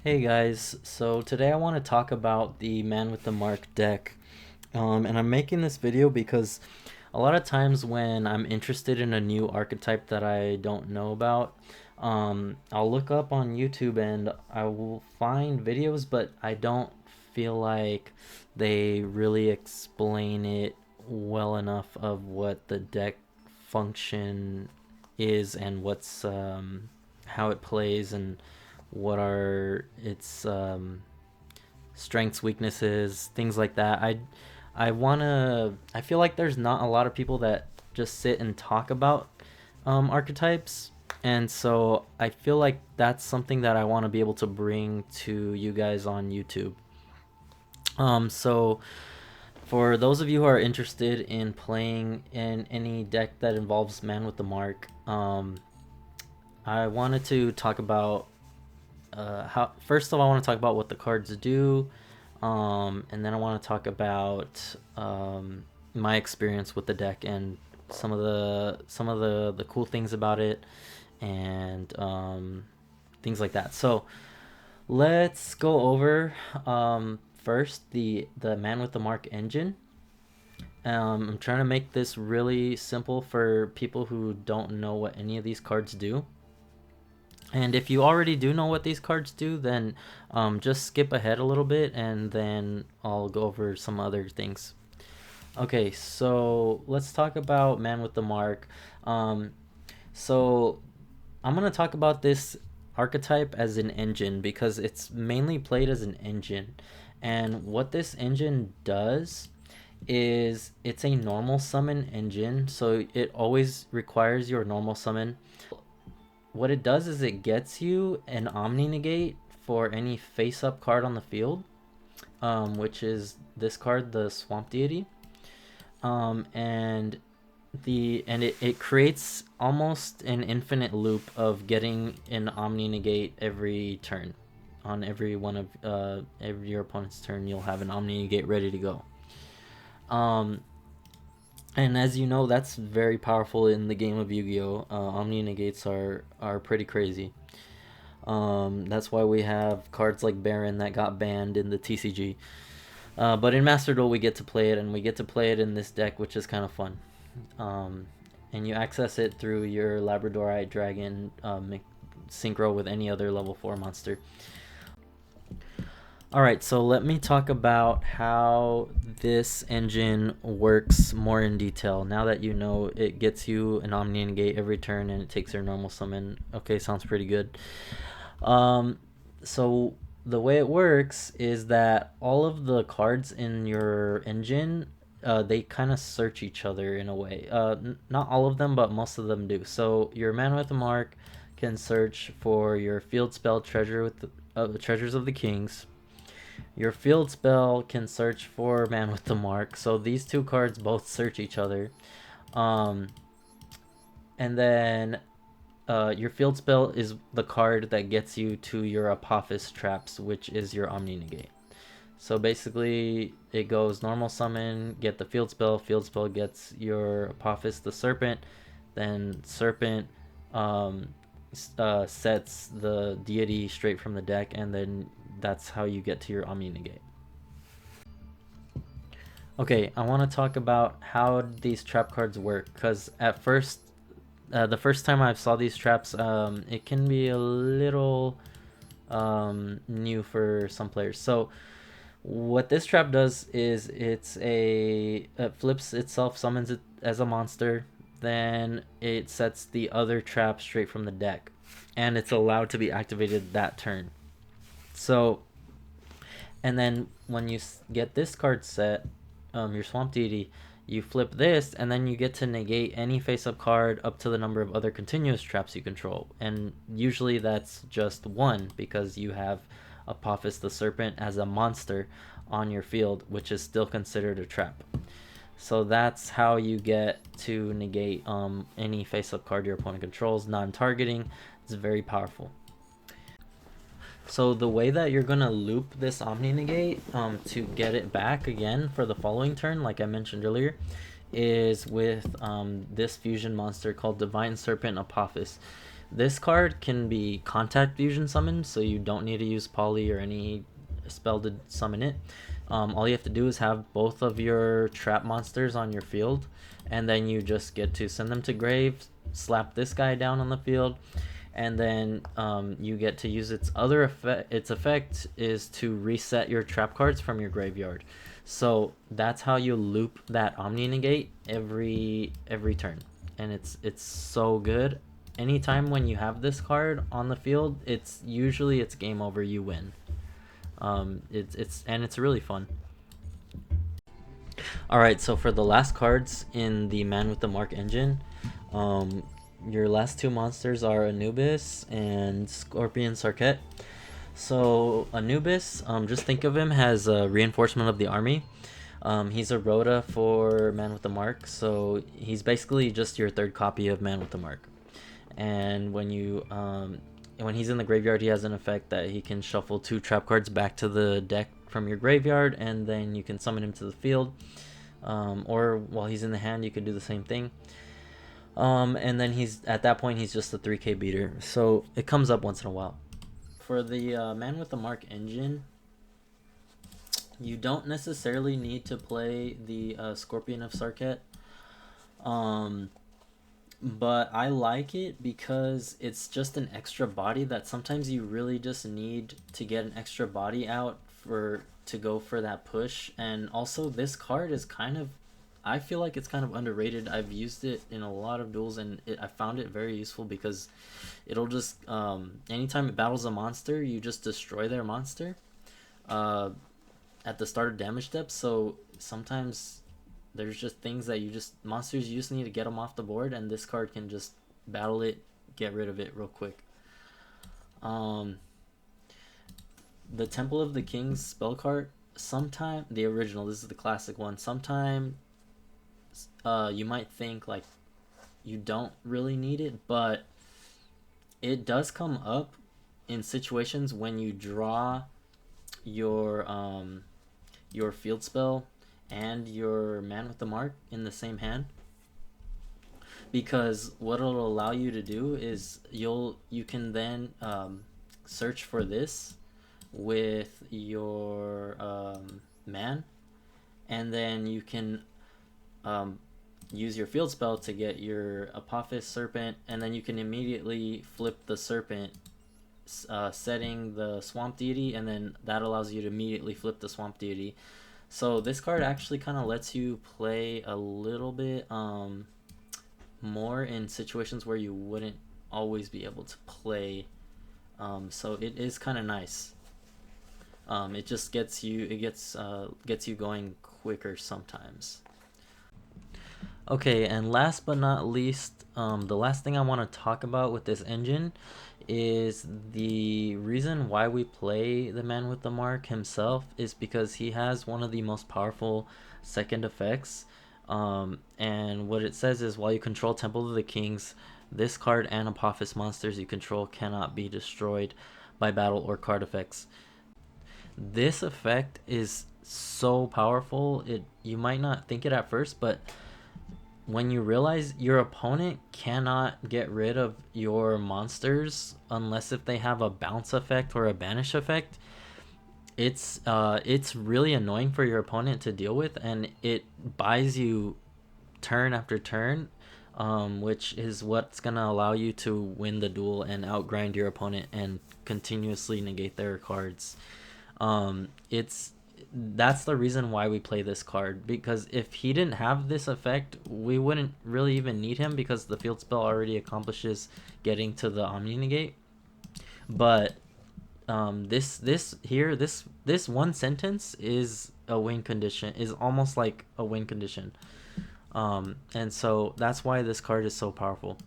Hey guys, so today I want to talk about the Man with the Mark deck. And I'm making this video because a lot of times when I'm interested in a new archetype that I don't know about, I'll look up on YouTube and I will find videos, but I don't feel like they really explain it well enough of what the deck function is and how it plays and what are its strengths, weaknesses, things like that. I feel like there's not a lot of people that just sit and talk about archetypes, and so I feel like that's something that I want to be able to bring to you guys on YouTube. So for those of you who are interested in playing in any deck that involves Man with the Mark, I wanted to talk about how first of all I want to talk about what the cards do, and then I want to talk about my experience with the deck and some of the cool things about it and things like that. So let's go over first the Man with the Mark engine. I'm trying to make this really simple for people who don't know what any of these cards do. And if you already do know what these cards do, then just skip ahead a little bit and then I'll go over some other things. Okay, so let's talk about Man with the Mark. So I'm going to talk about this archetype as an engine because it's mainly played as an engine. And what this engine does is it's a normal summon engine, so it always requires your normal summon. What it does is it gets you an Omni Negate for any face up card on the field, which is this card, the Swamp Deity. And it creates almost an infinite loop of getting an Omni Negate every turn. On every one of every your opponent's turn, you'll have an Omni Negate ready to go. And as you know, that's very powerful in the game of Yu-Gi-Oh! Omni Negates are pretty crazy. That's why we have cards like Baron that got banned in the TCG. But in Master Duel, we get to play it, and we get to play it in this deck, which is kind of fun. And you access it through your Labradorite Dragon synchro with any other level 4 monster. Alright, so let me talk about how this engine works more in detail. Now that you know it gets you an Omni Negate every turn and it takes your normal summon. Okay, sounds pretty good. So the way it works is that all of the cards in your engine, they kind of search each other in a way. Not all of them, but most of them do. So your Man with the Mark can search for your field spell treasure with the treasures of the kings. Your field spell can search for Man with the Mark. So these two cards both search each other. And then your field spell is the card that gets you to your Apophis traps, which is your Omni Negate. So basically, it goes normal summon, get the field spell gets your Apophis the Serpent, then Serpent sets the deity straight from the deck, and then that's how you get to your Omni Negate. Okay, I want to talk about how these trap cards work, because at first, the first time I saw these traps, it can be a little new for some players. So what this trap does is it flips itself, summons it as a monster, then it sets the other trap straight from the deck, and it's allowed to be activated that turn. So, and then when you get this card set, your Swamp Deity, you flip this, and then you get to negate any face-up card up to the number of other continuous traps you control. And usually that's just one, because you have Apophis the Serpent as a monster on your field, which is still considered a trap. So that's how you get to negate any face-up card your opponent controls, non-targeting. It's very powerful. So the way that you're gonna loop this Omni Negate to get it back again for the following turn, like I mentioned earlier, is with this fusion monster called Divine Serpent Apophis. This card can be contact fusion summoned, so you don't need to use poly or any spell to summon it. All you have to do is have both of your trap monsters on your field, and then you just get to send them to grave, slap this guy down on the field, and then you get to use its other effect. Its effect is to reset your trap cards from your graveyard. So that's how you loop that Omni Negate every turn, and it's so good. Anytime when you have this card on the field, it's game over. You win. It's really fun. All right, so for the last cards in the Man with the Mark engine, your last two monsters are Anubis and Scorpion Serket. So Anubis, just think of him as a reinforcement of the army. He's a Rhoda for Man with the Mark, so he's basically just your third copy of Man with the Mark. And when he's in the graveyard, he has an effect that he can shuffle 2 trap cards back to the deck from your graveyard, and then you can summon him to the field. Or while he's in the hand, you could do the same thing. And then at that point he's just a 3k beater, so it comes up once in a while. For the Man with the Mark engine, you don't necessarily need to play the Scorpion of Serket. But I like it because it's just an extra body that sometimes you really just need to get an extra body out to go for that push. And also this card is I feel like it's kind of underrated. I've used it in a lot of duels, and I found it very useful because it'll just anytime it battles a monster, you just destroy their monster at the start of damage steps. So sometimes there's just things that monsters you just need to get them off the board, and this card can just battle it, get rid of it real quick. The Temple of the Kings spell card, the original, this is the classic one, sometime you might think like you don't really need it, but it does come up in situations when you draw your field spell and your Man with the Mark in the same hand, because what it'll allow you to do is you can then search for this with your man, and then you can use your field spell to get your Apophis Serpent, and then you can immediately flip the Serpent, setting the Swamp Deity, and then that allows you to immediately flip the Swamp Deity. So this card actually kind of lets you play a little bit more in situations where you wouldn't always be able to play. So it is kind of nice. It just gets you going quicker sometimes. Okay, and last but not least, the last thing I want to talk about with this engine is the reason why we play the Man with the Mark himself is because he has one of the most powerful second effects. And what it says is, while you control Temple of the Kings, this card and Apophis monsters you control cannot be destroyed by battle or card effects. This effect is so powerful, you might not think it at first, but when you realize your opponent cannot get rid of your monsters unless if they have a bounce effect or a banish effect, it's really annoying for your opponent to deal with, and it buys you turn after turn, which is what's gonna allow you to win the duel and outgrind your opponent and continuously negate their cards. That's the reason why we play this card, because if he didn't have this effect, we wouldn't really even need him, because the field spell already accomplishes getting to the Omni Negate. But this one sentence is a win condition, is almost like a win condition. And so that's why this card is so powerful.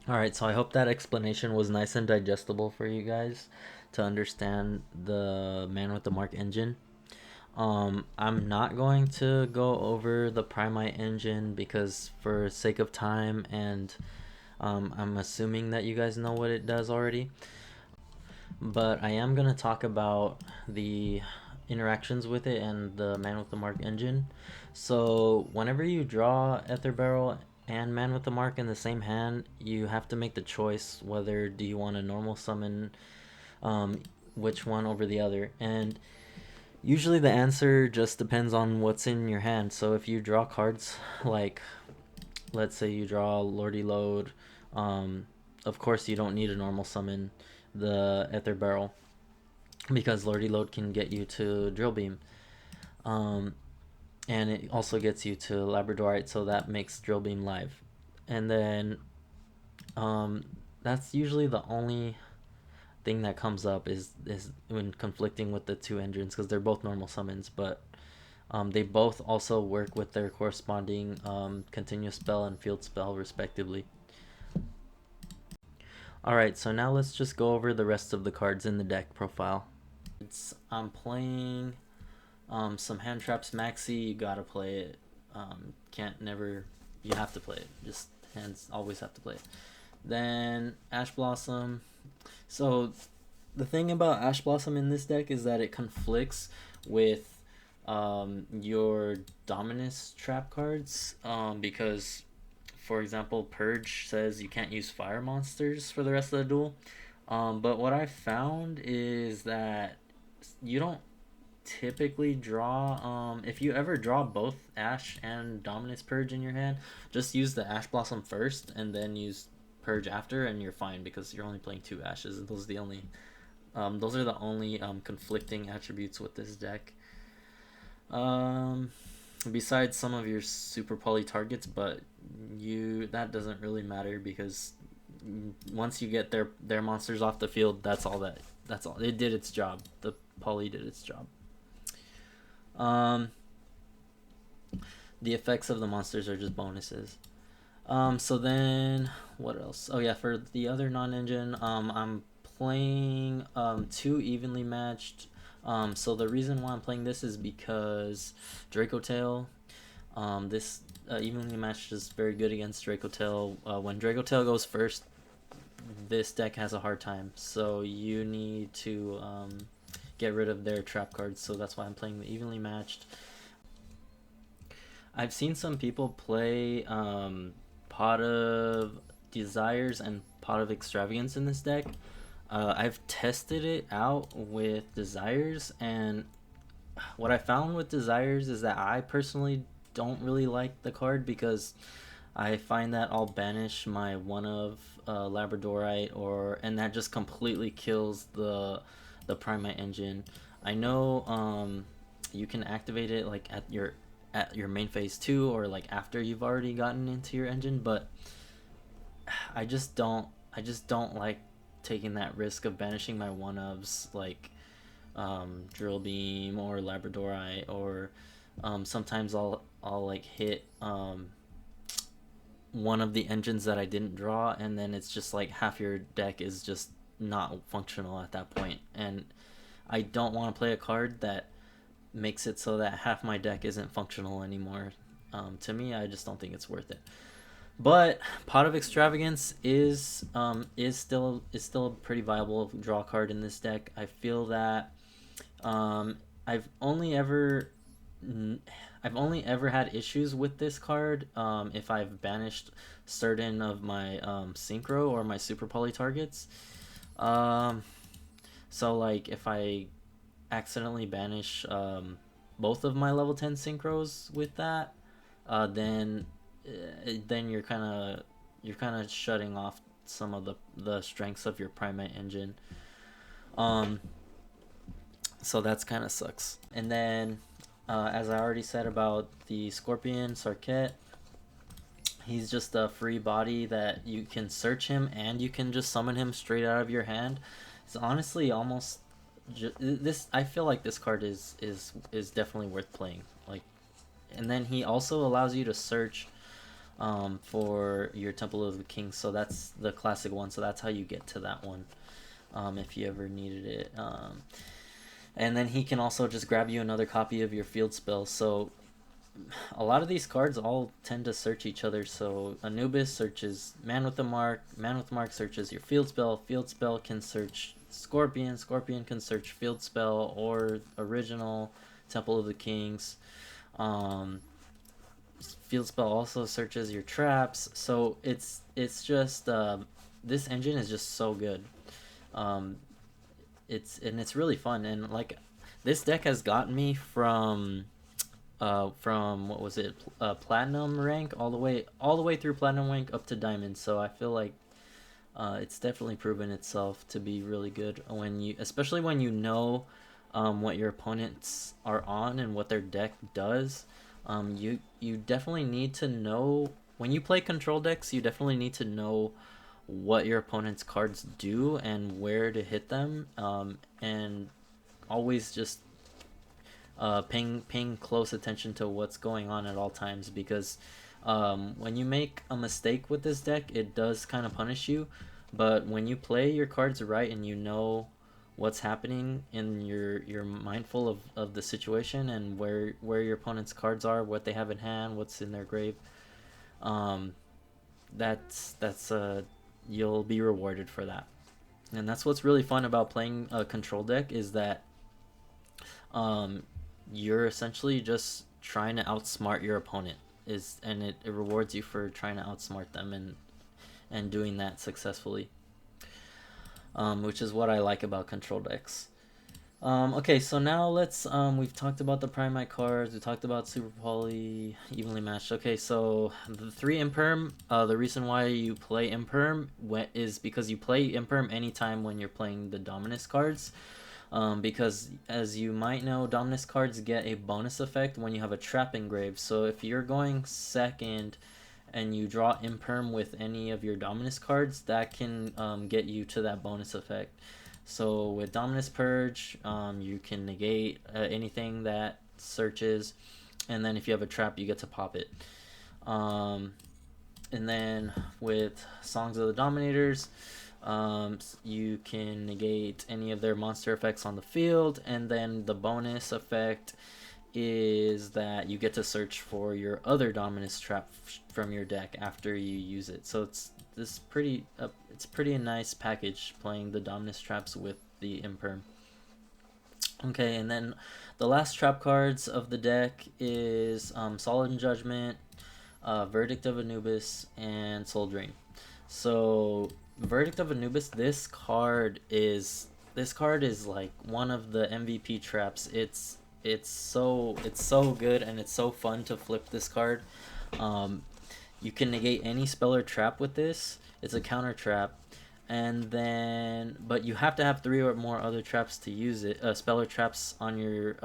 Alright, so I hope that explanation was nice and digestible for you guys to understand the Man with the Mark engine. I'm not going to go over the Primite engine because for sake of time, and I'm assuming that you guys know what it does already. But I am going to talk about the interactions with it and the Man with the Mark engine. So whenever you draw Ether Barrel and Man with the Mark in the same hand, you have to make the choice whether do you want to normal summon um, which one over the other. And usually the answer just depends on what's in your hand. So if you draw cards like, let's say you draw Lordy Load, um, of course you don't need a normal summon the Ether Barrel because Lordy Load can get you to Drill Beam. Um, and it also gets you to Labradorite, so that makes Drill Beam live. And then um, that's usually the only thing that comes up is when conflicting with the two engines because they're both normal summons, but they both also work with their corresponding continuous spell and field spell respectively. Alright, so now let's just go over the rest of the cards in the deck profile. I'm playing some Hand Traps Maxi. You gotta play it. Can't never. You have to play it. Just hands always have to play it. Then Ash Blossom. So the thing about Ash Blossom in this deck is that it conflicts with your Dominus trap cards because, for example, Purge says you can't use fire monsters for the rest of the duel. But what I found is that you don't typically draw if you ever draw both Ash and Dominus Purge in your hand, just use the Ash Blossom first and then use Purge after, and you're fine because you're only playing two Ashes. Those are the only conflicting attributes with this deck. Besides some of your super poly targets, but that doesn't really matter because once you get their monsters off the field, that's all. It did its job. The poly did its job. The effects of the monsters are just bonuses. So then what else? Oh yeah, for the other non-engine, I'm playing two evenly matched. So the reason why I'm playing this is because Draco Tail. This evenly matched is very good against Draco Tail. When Draco Tail goes first, this deck has a hard time. So you need to get rid of their trap cards. So that's why I'm playing the evenly matched. I've seen some people play Pot of Desires and Pot of Extravagance in this deck. I've tested it out with Desires, and what I found with Desires is that I personally don't really like the card because I find that I'll banish my one of Labradorite, and that just completely kills the Primite engine. I know you can activate it like at your main phase 2 or like after you've already gotten into your engine, but I just don't like taking that risk of banishing my one ofs like Drill Beam or Labradorite, or sometimes I'll like hit one of the engines that I didn't draw, and then it's just like half your deck is just not functional at that point, and I don't want to play a card that makes it so that half my deck isn't functional anymore. To me, I just don't think it's worth it. But Pot of Extravagance is still a pretty viable draw card in this deck. I feel that I've only ever had issues with this card if I've banished certain of my synchro or my super poly targets. So like if I accidentally banish both of my level 10 synchros with that, then you're kind of shutting off some of the strengths of your Primate engine. So that's kind of sucks. And then as I already said about the Scorpion Serket, he's just a free body that you can search him and you can just summon him straight out of your hand. It's honestly almost this. I feel like this card is definitely worth playing. Like, and then he also allows you to search for your Temple of the King. So that's the classic one. So that's how you get to that one if you ever needed it. And then he can also just grab you another copy of your field spell. So a lot of these cards all tend to search each other. So Anubis searches Man with the Mark searches your field spell can search Scorpion can search field spell or original Temple of the Kings. field spell also searches your traps. So it's just this engine is just so good. Um, it's really fun, and like this deck has gotten me from what was it, platinum rank all the way through platinum rank up to diamond. So I feel like it's definitely proven itself to be really good when you, especially when you know what your opponents are on and what their deck does. You definitely need to know when you play control decks. You definitely need to know what your opponent's cards do and where to hit them, and always just paying close attention to what's going on at all times, because when you make a mistake with this deck, it does kind of punish you. But when you play your cards right and you know what's happening and you're mindful of the situation and where your opponent's cards are, what they have in hand, what's in their grave, um, that's you'll be rewarded for that. And that's what's really fun about playing a control deck, is that um, you're essentially just trying to outsmart your opponent, is and it rewards you for trying to outsmart them and doing that successfully, which is what I like about control decks. Okay, so now let's we've talked about the Primite cards, we talked about Super Poly, Evenly Matched. Okay, so the 3 Imperm, the reason why you play Imperm is because you play Imperm anytime when you're playing the Dominus cards. Because as you might know, Dominus cards get a bonus effect when you have a trap engraved. So if you're going second and you draw Imperm with any of your Dominus cards, that can get you to that bonus effect. So with Dominus Purge, you can negate anything that searches, and then if you have a trap, you get to pop it. And then with Songs of the Dominators, you can negate any of their monster effects on the field, and then the bonus effect is that you get to search for your other Dominus trap from your deck after you use it. So it's pretty nice package playing the Dominus traps with the Imperm. Okay, and then the last trap cards of the deck is Solemn Judgment, Verdict of Anubis, and Soul Drain. So Verdict of Anubis, this card is like one of the MVP traps. It's so good, and it's so fun to flip this card. You can negate any spell or trap with this. It's a counter trap, and then but you have to have 3 or more other traps to use it. Spell or traps on your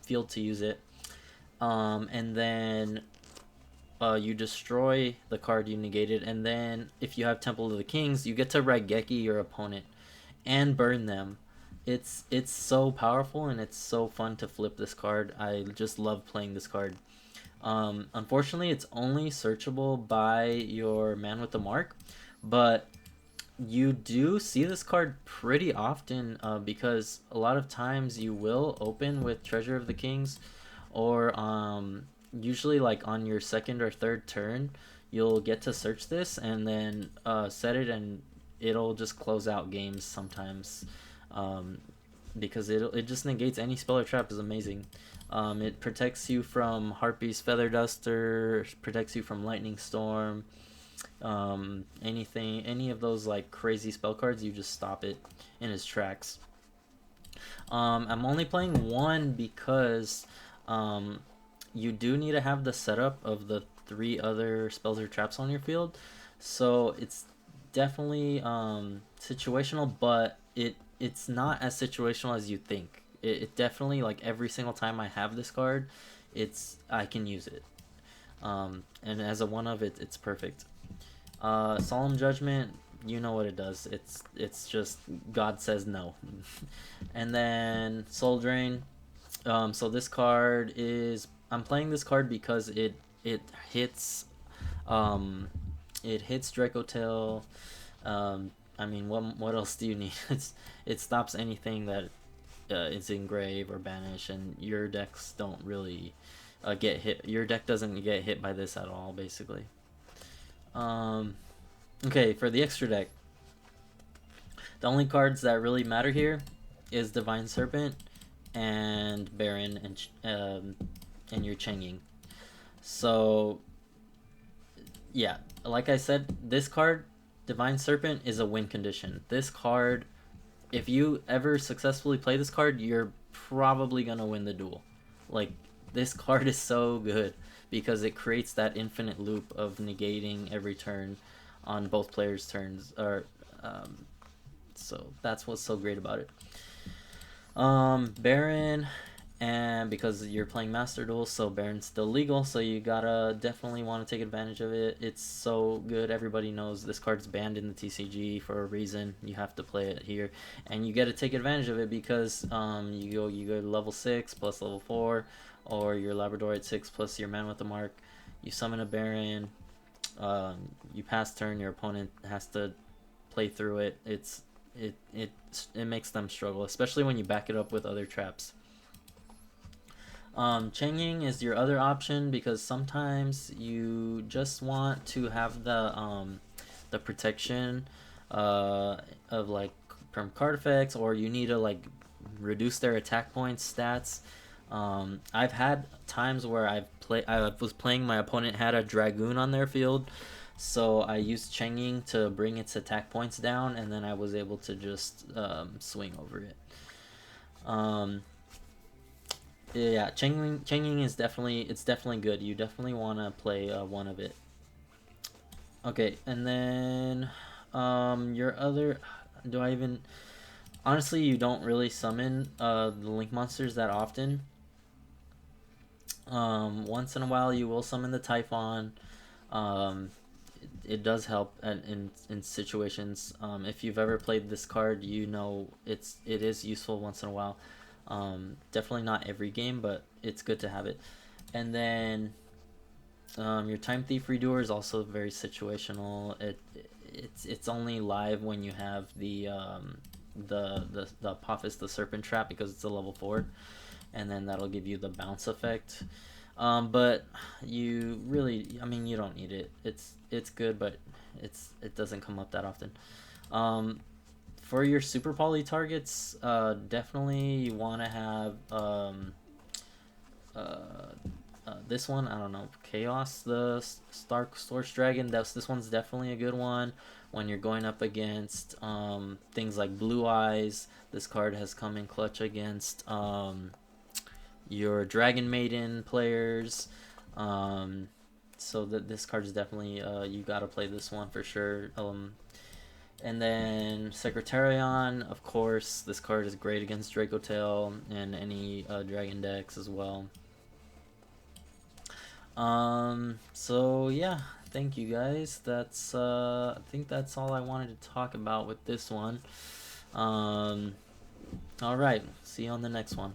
field to use it. And then you destroy the card you negated, and then if you have Temple of the Kings, you get to Raigeki your opponent and burn them. It's so powerful, and it's so fun to flip this card. I just love playing this card. Unfortunately, it's only searchable by your Man with the Mark, but you do see this card pretty often, because a lot of times you will open with Treasure of the Kings, or usually like on your second or third turn, you'll get to search this and then set it, and it'll just close out games sometimes, because it just negates any spell or trap. Is amazing. It protects you from Harpy's Feather Duster, protects you from Lightning Storm, any of those like crazy spell cards. You just stop it in its tracks. I'm only playing 1 because you do need to have the setup of the 3 other spells or traps on your field, so it's definitely situational, but it's not as situational as you think. It definitely, like, every single time I have this card, I can use it, and as a one of it, it's perfect. Solemn Judgment, you know what it does. It's just God says no. And then Soul Drain. So this card is, I'm playing this card because it hits Dracotail. I mean, what else do you need? It stops anything that is engrave or banish, and your decks don't really get hit. Your deck doesn't get hit by this at all, basically. Okay, for the extra deck, the only cards that really matter here is Divine Serpent and Baron and your Chen Ying. So yeah, like I said, this card, Divine Serpent, is a win condition. This card, if you ever successfully play this card, you're probably gonna win the duel. Like, this card is so good because it creates that infinite loop of negating every turn on both players' turns. So that's what's so great about it. Baron, and because you're playing Master Duel, so Baron's still legal, so you gotta definitely want to take advantage of it. It's so good. Everybody knows this card's banned in the TCG for a reason. You have to play it here, and you get to take advantage of it because you go to level 6 plus level 4, or your Labrador at 6 plus your Man with the Mark. You summon a Baron. You pass turn. Your opponent has to play through it. It makes them struggle, especially when you back it up with other traps. Changing is your other option because sometimes you just want to have the protection of like from card effects, or you need to like reduce their attack points stats. I've had times where I was playing, my opponent had a Dragoon on their field, so I used Changing to bring its attack points down, and then I was able to just swing over it. Yeah, Changing is definitely good. You definitely want to play one of it. Okay, and then your other, do I even, honestly, you don't really summon the Link monsters that often. Once in a while you will summon the Typhon. It does help in situations. If you've ever played this card, you know it is useful once in a while. Definitely not every game, but it's good to have it. And then your Time Thief Redoer is also very situational. It's only live when you have the Apophis, the Serpent Trap, because it's a level 4, and then that'll give you the bounce effect. But you really, I mean, you don't need it. It's good, but it doesn't come up that often. For your Super Poly targets, definitely you want to have this one. I don't know, Chaos, the Stark Storch Dragon. This one's definitely a good one when you're going up against things like Blue Eyes. This card has come in clutch against your Dragon Maiden players. So that this card is definitely you gotta play this one for sure. And then Secretarion, of course, this card is great against Dracotail and any dragon decks as well. So yeah, thank you guys. That's I think that's all I wanted to talk about with this one. All right, see you on the next one.